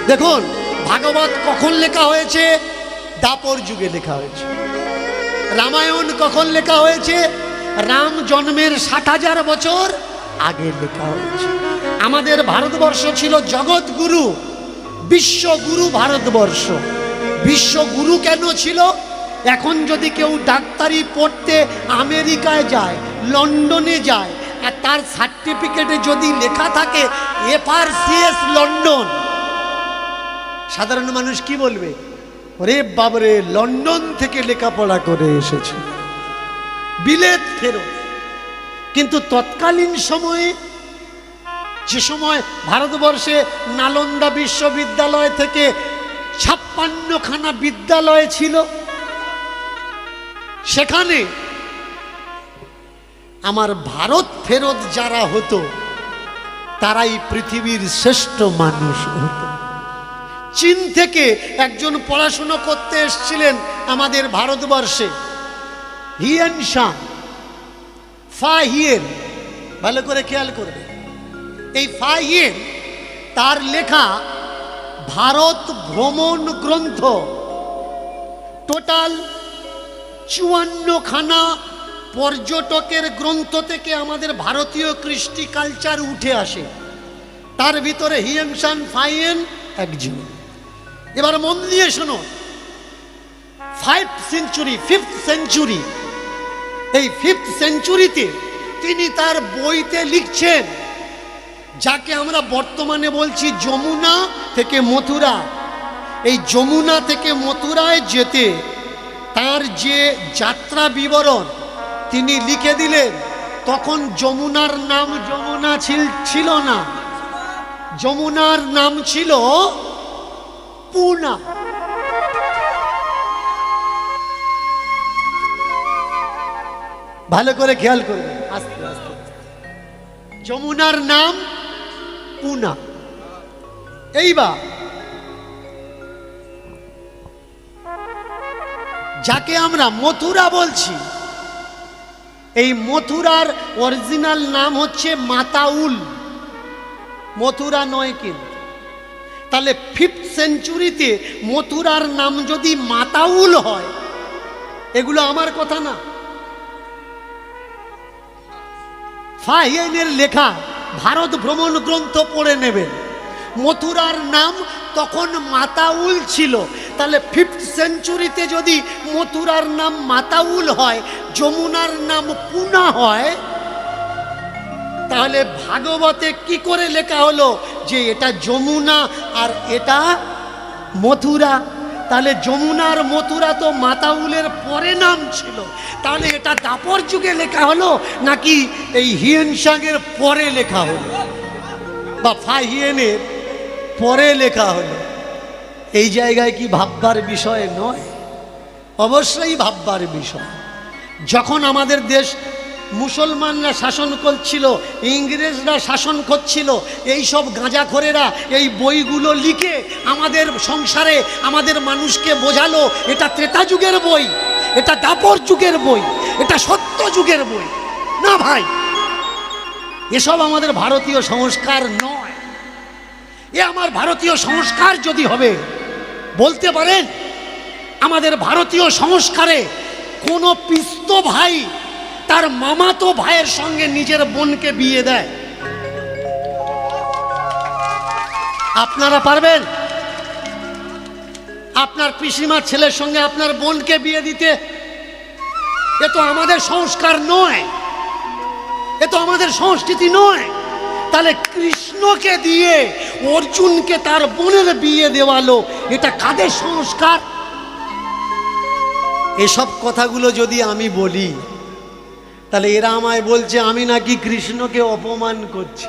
দেখুন, ভাগবত কখন লেখা হয়েছে? দাপর যুগে লেখা হয়েছে। রামায়ণ কখন লেখা হয়েছে? রাম জন্মের 60,000 বছর আগে লেখা হয়েছে। আমাদের ভারতবর্ষ ছিল জগৎগুরু, বিশ্বগুরু ভারতবর্ষ। বিশ্বগুরু কেন ছিল? এখন যদি কেউ ডাক্তারি পড়তে আমেরিকায় যায়, লন্ডনে যায়, আর তার সার্টিফিকেটে যদি লেখা থাকে FRCS লন্ডন, সাধারণ মানুষ কি বলবে? ওরে বাবরে, লন্ডন থেকে লেখাপড়া করে এসেছে, বিলেত ফেরত। কিন্তু তৎকালীন সময়ে, যে সময় ভারতবর্ষে নালন্দা বিশ্ববিদ্যালয় থেকে 56খানা বিদ্যালয় ছিল, সেখানে আমার ভারত ফেরত যারা হতো তারাই পৃথিবীর শ্রেষ্ঠ মানুষ হতো। চীন থেকে একজন পড়াশুনো করতে এসেছিলেন আমাদের ভারতবর্ষে, হিয়েন সাং, ফা হিয়েন, ভালো করে খেয়াল করবে। এই ফা হিয়েন, তার লেখা ভারত ভ্রমণ গ্রন্থ, টোটাল 54খানা পর্যটকের গ্রন্থ থেকে আমাদের ভারতীয় কৃষ্টি কালচার উঠে আসে। তার ভিতরে হিয়েন সাং ফাইয়েন একজন। এবার মন দিয়ে শোনো, 5th সেঞ্চুরি, এই 5th সেঞ্চুরিতে তিনি তার বইতে লিখছেন, যাকে আমরা বর্তমানে বলছি যমুনা থেকে মথুরা। এই যমুনা থেকে মথুরায় যেতে তার যে যাত্রা বিবরণ তিনি লিখে দিলেন, তখন যমুনার নাম যমুনা ছিল না, যমুনার নাম ছিল পুনা। ভালো করে খেয়াল করবে, আস্তে আস্তে। যমুনার নাম পুনা। এইবার যাকে আমরা মথুরা বলছি, এই মথুরার অরিজিনাল নাম হচ্ছে মাতাউল, মথুরা নয় কিন্তু। তাহলে 5th সেঞ্চুরিতে মথুরার নাম যদি মাতাউল হয়, এগুলো আমার কথা না, ফা হিয়েনের লেখা ভারত ভ্রমণ গ্রন্থ পড়ে নেবেন। মথুরার নাম তখন মাতাউল ছিল। তাহলে 5th সেঞ্চুরিতে যদি মথুরার নাম মাতাউল হয়, যমুনার নাম পুনা হয়, তাহলে ভাগবতে কি করে লেখা হলো যে এটা যমুনা আর এটা মথুরা? তাহলে যমুনার মথুরা তো মাতাউলের পরে নাম ছিল। তাহলে এটা দাপর যুগে লেখা হলো নাকি এই হিয়েন সাংয়ের পরে লেখা হলো, বা ফা হিয়েনের পরে লেখা হলো? এই জায়গায় কি ভাববার বিষয় নয়? অবশ্যই ভাববার বিষয়। যখন আমাদের দেশ মুসলমানরা শাসন করছিল, ইংরেজরা শাসন করছিল, এই সব গাঁজাখোরেরা এই বইগুলো লিখে আমাদের সংসারে আমাদের মানুষকে বোঝালো এটা ত্রেতা যুগের বই, এটা দাপর যুগের বই, এটা সত্য যুগের বই। না ভাই, এসব আমাদের ভারতীয় সংস্কার নয়। এ আমার ভারতীয় সংস্কার যদি হবে, বলতে পারেন আমাদের ভারতীয় সংস্কারে কোনো পিস্ত ভাই তার মামাতো ভাইয়ের সঙ্গে নিজের বোনকে বিয়ে দেয়? আপনারা পারবেন আপনার পিসিমার ছেলের সঙ্গে আপনার বোনকে বিয়ে দিতে? এ তো আমাদের সংস্কার নয়, এ তো আমাদের সংস্কৃতি নয়। তাহলে কৃষ্ণকে দিয়ে অর্জুনকে তার বোনের বিয়ে দেওয়ালো, এটা কাদের সংস্কার? এসব কথাগুলো যদি আমি বলি, তাহলে এরা আমায় বলছে আমি নাকি কৃষ্ণকে অপমান করছি।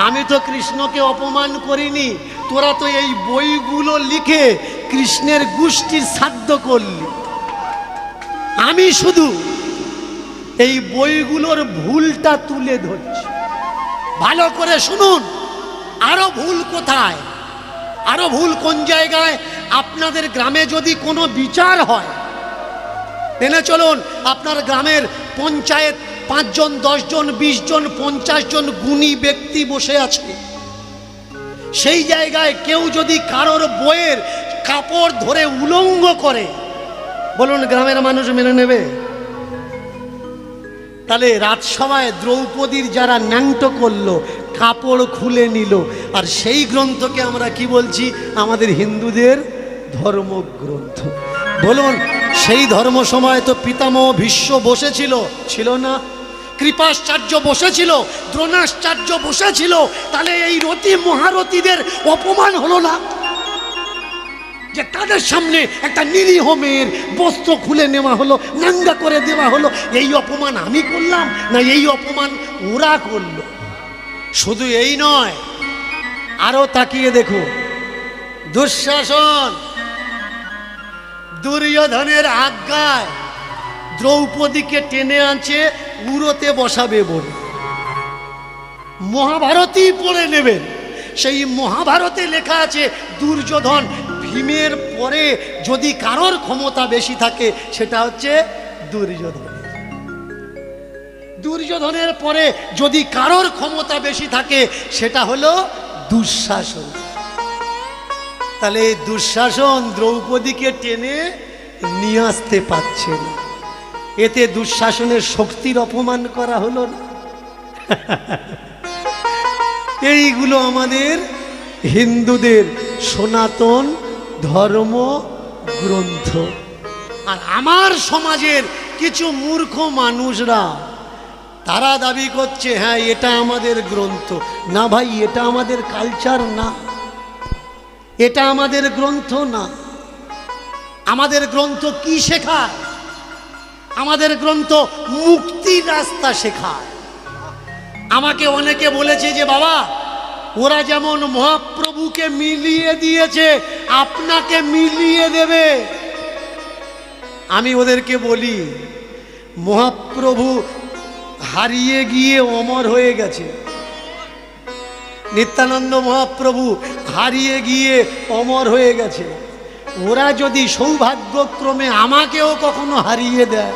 আমি তো কৃষ্ণকে অপমান করিনি, তোরা তো এই বইগুলো লিখে কৃষ্ণের গোষ্ঠীর শ্রাদ্ধ করলি। আমি শুধু এই বইগুলোর ভুলটা তুলে ধরছি। ভালো করে শুনুন, আরো ভুল কোথায়, আরো ভুল কোন জায়গায়? আপনাদের গ্রামে যদি কোনো বিচার হয়, মেনে চলুন, আপনার গ্রামের পঞ্চায়েত 5 জন, 10 জন, 20 জন, 50 জন গুণী ব্যক্তি বসে আছে। সেই জায়গায় কেউ যদি কারোর বইয়ের কাপড় ধরে উলঙ্গ করে, বলুন গ্রামের মানুষ মেনে নেবে? তাহলে রাজসভায় দ্রৌপদীর যারা ন্যাংটো করলো, কাপড় খুলে নিল, আর সেই গ্রন্থকে আমরা কি বলছি? আমাদের হিন্দুদের ধর্মগ্রন্থ। বলুন সেই ধর্ম সময় তো পিতামহ ভীষ্ম বসেছিল, ছিল না? কৃপাচার্য বসেছিল, দ্রোণাচার্য বসেছিল। তাহলে এই রতি মহারথীদের অপমান হলো না? যে তাদের সামনে একটা নিরীহ মেয়ের বস্ত্র খুলে নেওয়া হলো, নাঙ্গা করে দেওয়া হলো। এই অপমান আমি করলাম না এই অপমান ওরা করলো? শুধু এই নয়, আরো তাকিয়ে দেখো, দুঃশাসন দুর্যোধনের আজ্ঞায় দ্রৌপদীকে টেনে আনছে উড়োতে বসাবে বলে। মহাভারতই পড়ে নেবেন, সেই মহাভারতে লেখা আছে দুর্যোধন ভীমের পরে যদি কারোর ক্ষমতা বেশি থাকে সেটা হচ্ছে দুর্যোধন। দুর্যোধনের পরে যদি কারোর ক্ষমতা বেশি থাকে সেটা হলো দুঃশাসন। তাহলে এই দুঃশাসন দ্রৌপদীকে টেনে নিয়ে আসতে পারছে না, এতে দুঃশাসনের শক্তির অপমান করা হলো না? এইগুলো আমাদের হিন্দুদের সনাতন ধর্ম গ্রন্থ। আর আমার সমাজের কিছু মূর্খ মানুষরা তারা দাবি করছে হ্যাঁ এটা আমাদের গ্রন্থ। না ভাই, এটা আমাদের কালচার না, এটা আমাদের গ্রন্থ না। আমাদের গ্রন্থ কি শেখায়? আমাদের গ্রন্থ মুক্তির রাস্তা শেখায়। আমাকে অনেকে বলেছে যে বাবা, ওরা যেমন মহাপ্রভুকে মিলিয়ে দিয়েছে আপনাকে মিলিয়ে দেবে। আমি ওদেরকে বলি, মহাপ্রভু হারিয়ে গিয়ে অমর হয়ে গেছে। নিত্যানন্দ মহাপ্রভু হারিয়ে গিয়ে অমর হয়ে গেছে। ওরা যদি সৌভাগ্যক্রমে আমাকেও কখনো হারিয়ে দেয়,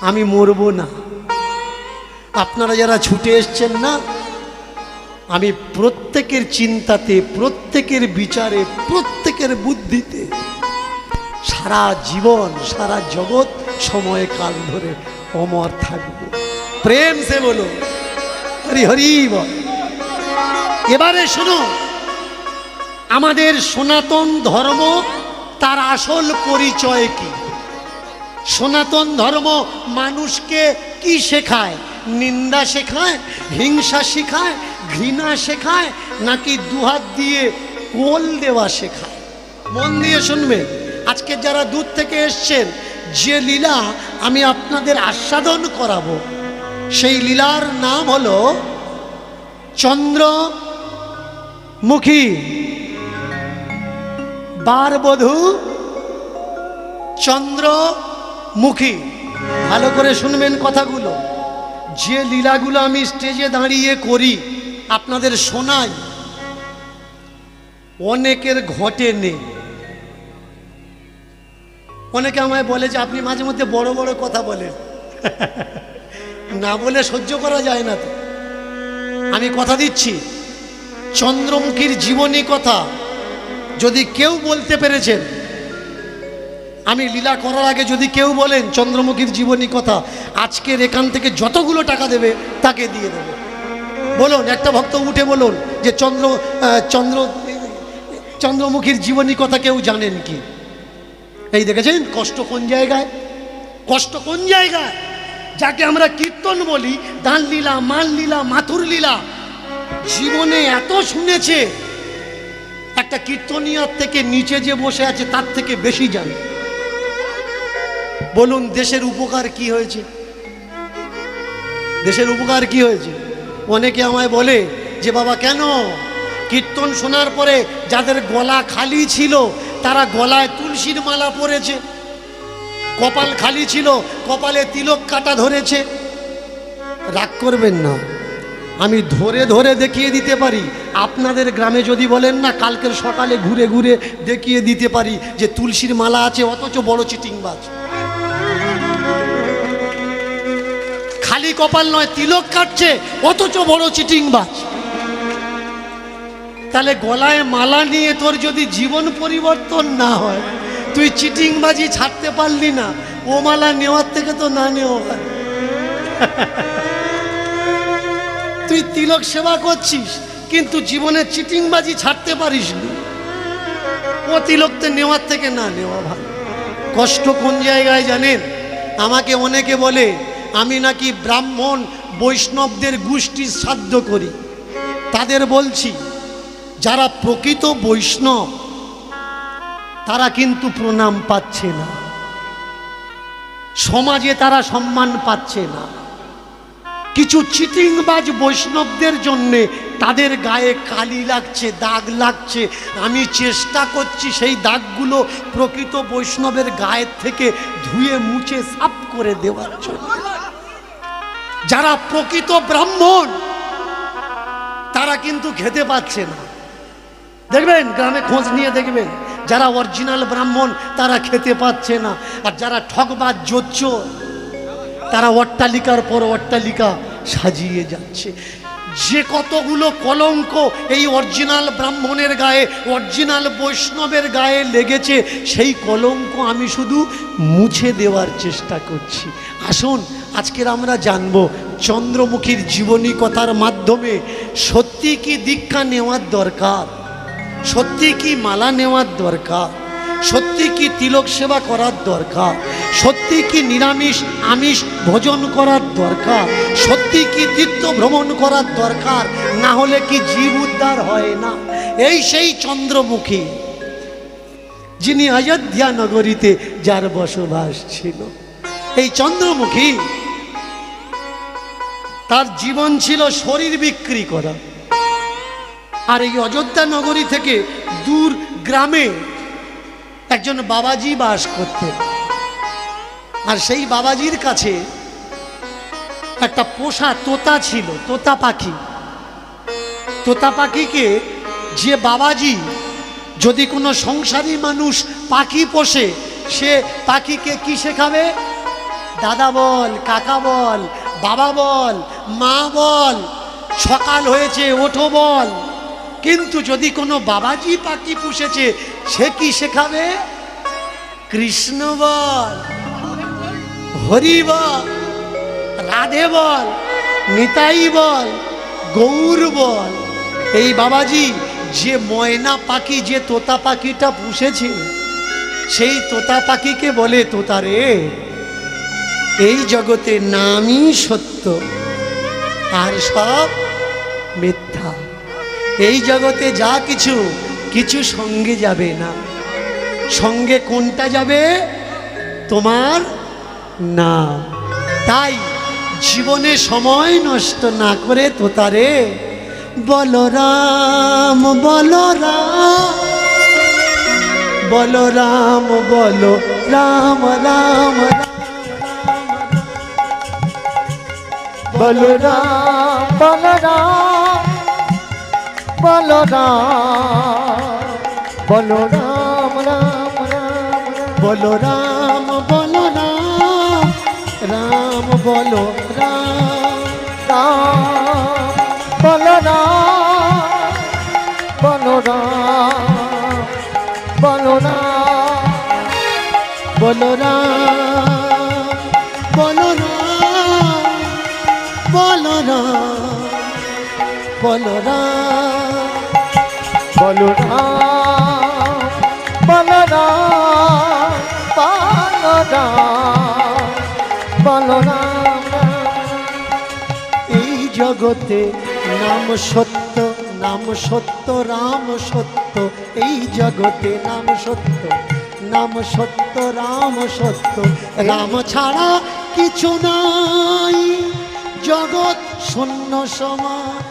আমি মরব না। আপনারা যারা ছুটে এসছেন না, আমি প্রত্যেকের চিন্তাতে, প্রত্যেকের বিচারে, প্রত্যেকের বুদ্ধিতে সারা জীবন, সারা জগৎ সময় কাল ধরে অমর থাকব। প্রেম সে বলো হরি হরি বল। এবারে শোনো, আমাদের সনাতন ধর্ম তার আসল পরিচয় কি? সনাতন ধর্ম মানুষকে কি শেখায়? নিন্দা শেখায়, হিংসা শেখায়, ঘৃণা শেখায়, নাকি দুহাত দিয়ে কোল দেওয়া শেখায়? মন দিয়ে শুনবে। আজকে যারা দূর থেকে এসছেন, যে লীলা আমি আপনাদের আস্বাদন করাবো, সেই লীলার নাম হলো চন্দ্রমুখী বারবধূ চন্দ্রমুখী। ভালো করে শুনবেন কথাগুলো। যে লীলাগুলো আমি স্টেজে দাঁড়িয়ে করি, আপনাদের শোনাই, অনেকের ঘটে নেই। অনেকে আমায় বলে যে আপনি মাঝে মধ্যে বড় বড় কথা বলেন। না বলে সহ্য করা যায় না তো। আমি কথা দিচ্ছি, চন্দ্রমুখীর জীবনী কথা যদি কেউ বলতে পেরেছেন, আমি লীলা করার আগে যদি কেউ বলেন চন্দ্রমুখীর জীবনী কথা, আজকের এখান থেকে যতগুলো টাকা দেবে তাকে দিয়ে দেবে। বলুন, একটা ভক্ত উঠে বলুন যে চন্দ্রমুখীর জীবনী কথা কেউ জানেন কি? এই দেখেছেন কষ্ট কোন জায়গায়, কষ্ট কোন জায়গায়। যাকে আমরা কীর্তন বলি, দান লীলা, মান লীলা, মাথুর লীলা, জীবনে এত শুনেছে, একটা কীর্তনিয়ার থেকে নিচে যে বসে আছে তার থেকে বেশি জানে। বলুন দেশের উপকার কি হয়েছে? দেশের উপকার কি হয়েছে? অনেকে আমায় বলে যে বাবা কেন কীর্তন শোনার পরে যাদের গলা খালি ছিল তারা গলায় তুলসীর মালা পরেছে, কপাল খালি ছিল কপালে তিলক কাটা ধরেছে। রাগ করবেন না, আমি ধরে ধরে দেখিয়ে দিতে পারি। আপনাদের গ্রামে যদি বলেন না, কালকের সকালে ঘুরে ঘুরে দেখিয়ে দিতে পারি যে তুলসীর মালা আছে অথচ বড় চিটিংবাজ। খালি কপাল নয়, তিলক কাটছে অথচ বড় চিটিংবাজ। তাহলে গলায় মালা নিয়ে তোর যদি জীবন পরিবর্তন না হয়, তুই চিটিংবাজি ছাড়তে পারলি না, ও মালা নেওয়ার থেকে তো না নেওয়া হয়। তুই তিলক সেবা করছিস কিন্তু জীবনে চিটিংবাজি ছাড়তে পারিস নি, ও তিলকতে নেওয়ার থেকে না নেওয়া ভালো। কষ্ট কোন জায়গায় জানেন? আমাকে অনেকে বলে আমি নাকি ব্রাহ্মণ বৈষ্ণবদের গোষ্ঠীর শ্রাদ্ধ করি। তাদের বলছি, যারা প্রকৃত বৈষ্ণব তারা কিন্তু প্রণাম পাচ্ছে না, সমাজে তারা সম্মান পাচ্ছে না। কিছু চিটিংবাজ বৈষ্ণবদের জন্যে তাদের গায়ে কালি লাগছে, দাগ লাগছে। আমি চেষ্টা করছি সেই দাগগুলো প্রকৃত বৈষ্ণবের গায়ের থেকে ধুয়ে মুছে সাফ করে দেওয়ার জন্য। যারা প্রকৃত ব্রাহ্মণ তারা কিন্তু খেতে পাচ্ছে না। দেখবেন গ্রামে খোঁজ নিয়ে দেখবেন, যারা অরিজিনাল ব্রাহ্মণ তারা খেতে পাচ্ছে না। আর যারা ঠকবাজ জোচ্চোর তারা অট্টালিকার পর অট্টালিকা সাজিয়ে যাচ্ছে। যে কতগুলো কলঙ্ক এই অরিজিনাল ব্রাহ্মণের গায়ে, অরিজিনাল বৈষ্ণবের গায়ে লেগেছে, সেই কলঙ্ক আমি শুধু মুছে দেওয়ার চেষ্টা করছি। আসুন আজকের আমরা জানবো চন্দ্রমুখীর জীবনী কথার মাধ্যমে সত্যি কি দীক্ষা নেওয়ার দরকার, সত্যি কি মালা নেওয়ার দরকার, সত্যি কি তিলক সেবা করার দরকার, সত্যি কি নিরামিষ আমিষ ভোজন করার দরকার, সত্যি কি তীর্থ ভ্রমণ করার দরকার, না হলে কি জীব উদ্ধার হয় না। এই সেই চন্দ্রমুখী যিনি অযোধ্যা নগরীতে যার বসবাস ছিল। এই চন্দ্রমুখী তার জীবন ছিল শরীর বিক্রি করা। আর এই অযোধ্যা নগরী থেকে দূর গ্রামে একজন বাবাজি বাস করতেন। আর সেই বাবাজির কাছে একটা পোষা তোতা ছিল, তোতা পাখি। তোতা পাখিকে যে বাবাজি, যদি কোনো সংসারী মানুষ পাখি পোষে, সে পাখিকে কি শেখাবে? দাদা বল, কাকা বল, বাবা বল, মা বল, সকাল হয়েছে ওঠো বল। কিন্তু যদি কোনো বাবাজি পাখি পুষেছে, সে কি শেখাবে? কৃষ্ণ বল, হরি বল, রাধে বল, নিতাই বল, গৌর বল। এই বাবাজি যে ময়না পাখি, যে তোতা পাখিটা পুষেছে, সেই তোতা পাখিকে বলে, তোতা রে, এই জগতে নামই সত্য আর সব মিথ্যা। এই জগতে যা কিছু, কিছু সঙ্গে যাবে না। সঙ্গে কোনটা যাবে? তোমার নাম। তাই জীবনে সময় নষ্ট না করে তোতারে বলরাম, বলরাম, বলরাম, বলো রাম, রাম, বলরাম, বলরাম, বলরাম, বলরাম, রাম, রাম, বলরাম, বলরাম, রাম, বলো রাম, রাম, বলরাম, বলরাম, বলরাম, বলরাম, বলরাম, বলরাম, বলরাম, বলরাম, বলরাম, বলরাম, বলরাম। এই জগতে নাম সত্য, নাম সত্য, রাম সত্য। এই জগতে নাম সত্য, নাম সত্য, রাম সত্য। রাম ছাড়া কিছু নাই, জগৎ শূন্য সমান।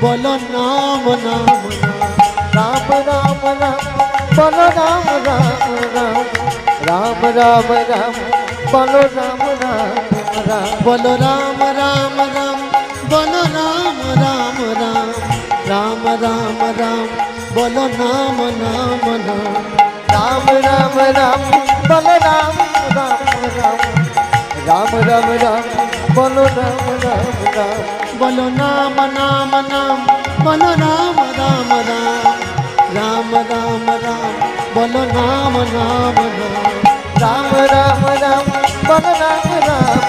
বলো নাম নাম নাম রাম রাম রাম বলো রাম রাম রাম রাম রাম রাম বলো রাম রাম রাম বলো রাম রাম রাম বলো রাম রাম রাম রাম রাম রাম বলো নাম নাম নাম রাম রাম রাম বলো রাম রাম রাম রাম রাম রাম বলো রাম রাম রাম বলো নাম নাম নাম বলো রাম রাম রাম রাম রাম রাম বলো নাম নাম নাম রাম রাম রাম বলো রাম রাম রাম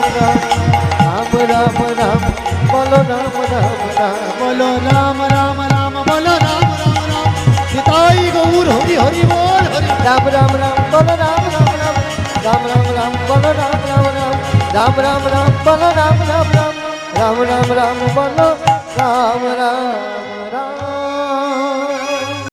রাম রাম রাম বলো রাম রাম রাম বলো রাম রাম রাম বলো রাম রাম রাম নিতাই গৌর হরি হরি বল হরি রাম রাম রাম বলো রাম রাম রাম রাম রাম রাম বলো রাম রাম রাম রাম রাম রাম বলো রাম রাম রাম রাম রাম রাম বলো রাম রাম